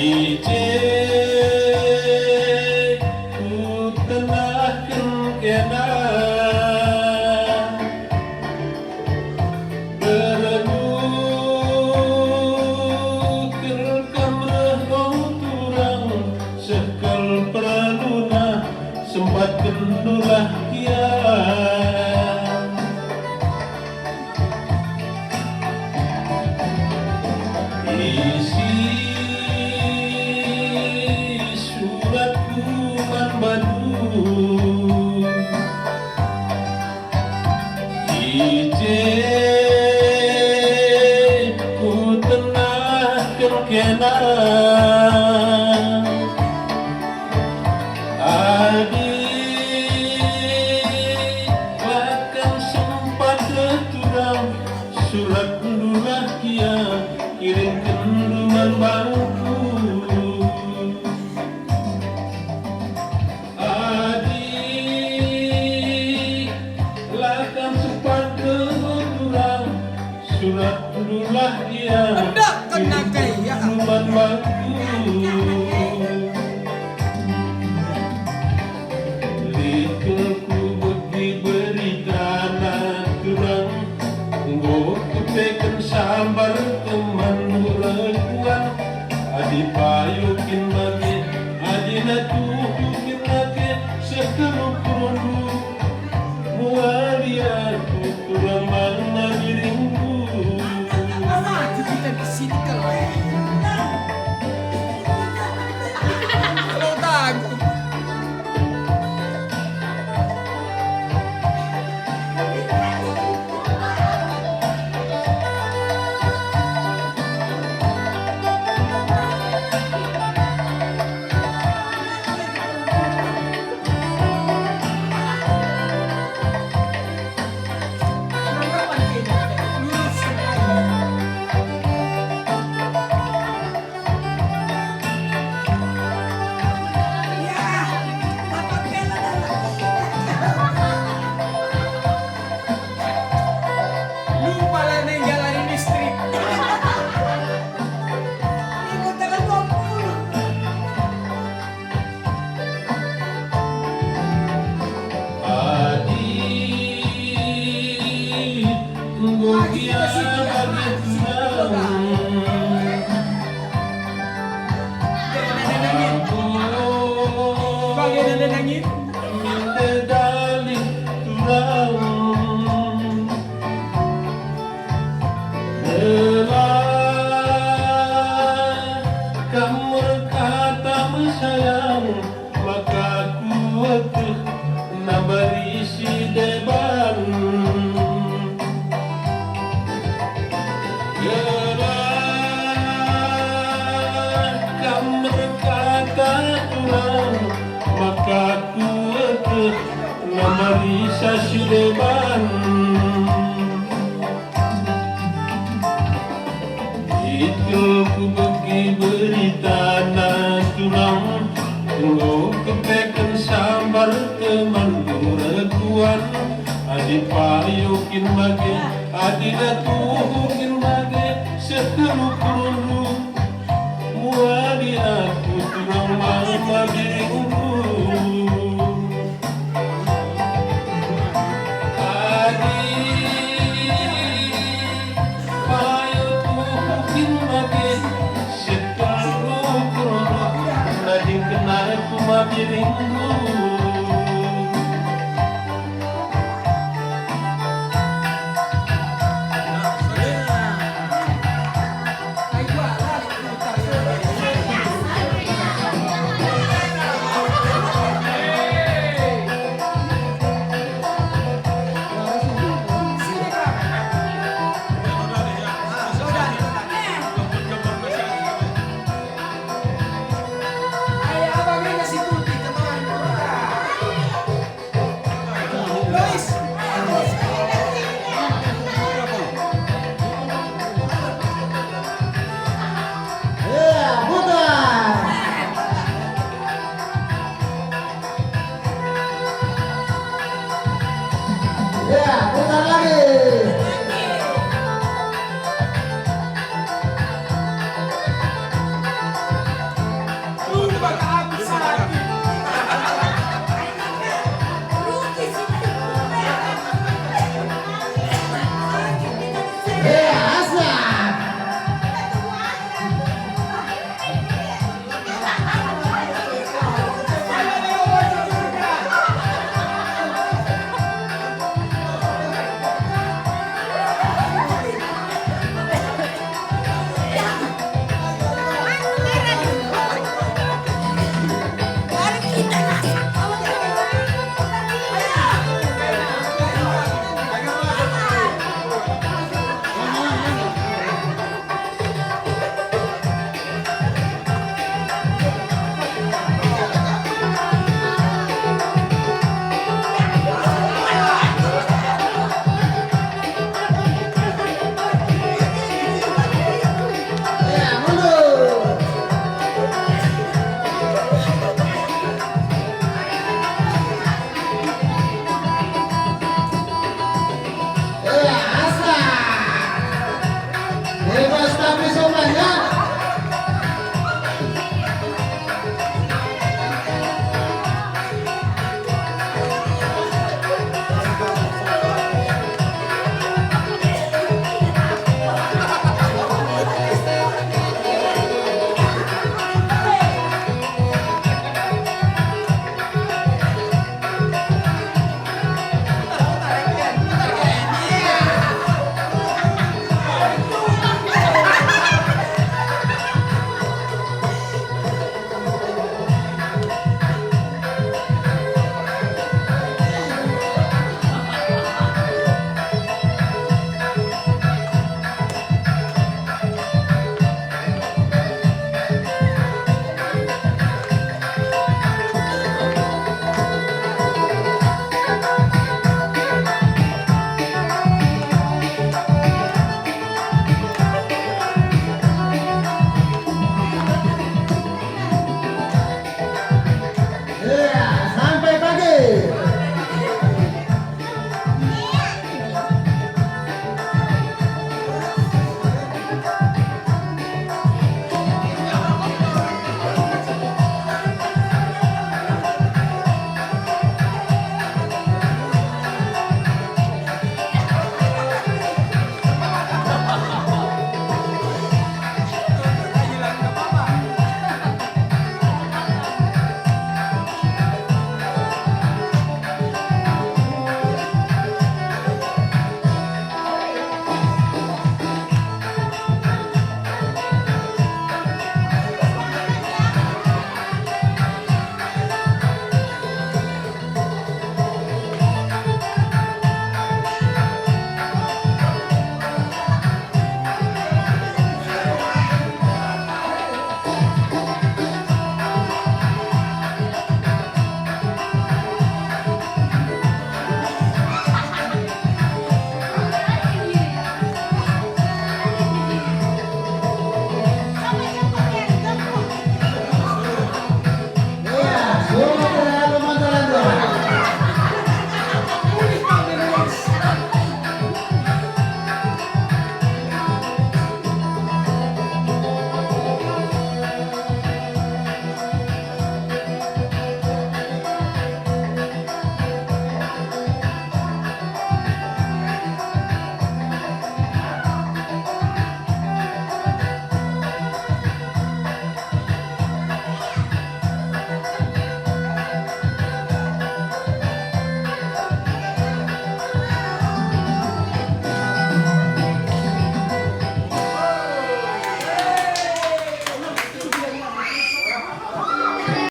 Ije ku tenahkeun kena berenukeun kamreh turang sekal perluna sempatkeun dulah kian isi surat kuman badu ije ku tenahkeun kena adi lakan sempat turang surat dulah kia kirimkeun duman bangku adi lakan sempat turang surat dulah kia Hendak kena kaya. duman bangku likelku begi berita turang nggo kepeken sabar teman muraguan adi payukin mage adina tuhukin mage sekeluk rundu mualia turang mana diringku Wah, kita di sini kalau tahu. Lupa lah ninggalin listrik. Ikut tanggal 20. adi nggo kia bagi turang Bagai nenek nangis. minde dalih turang kamu kata sayang maka kuatih nambari si deban kamu kata turang maka kuatih nambari si deban itu ku bagi berita turang nggo kepeken sabar teman muraguan adi payukin mage adina tuhukin mage sekeluk rundu muali aku turang mama diringku adi payukin mage sekeluk rundu nading kenal ku mabiringku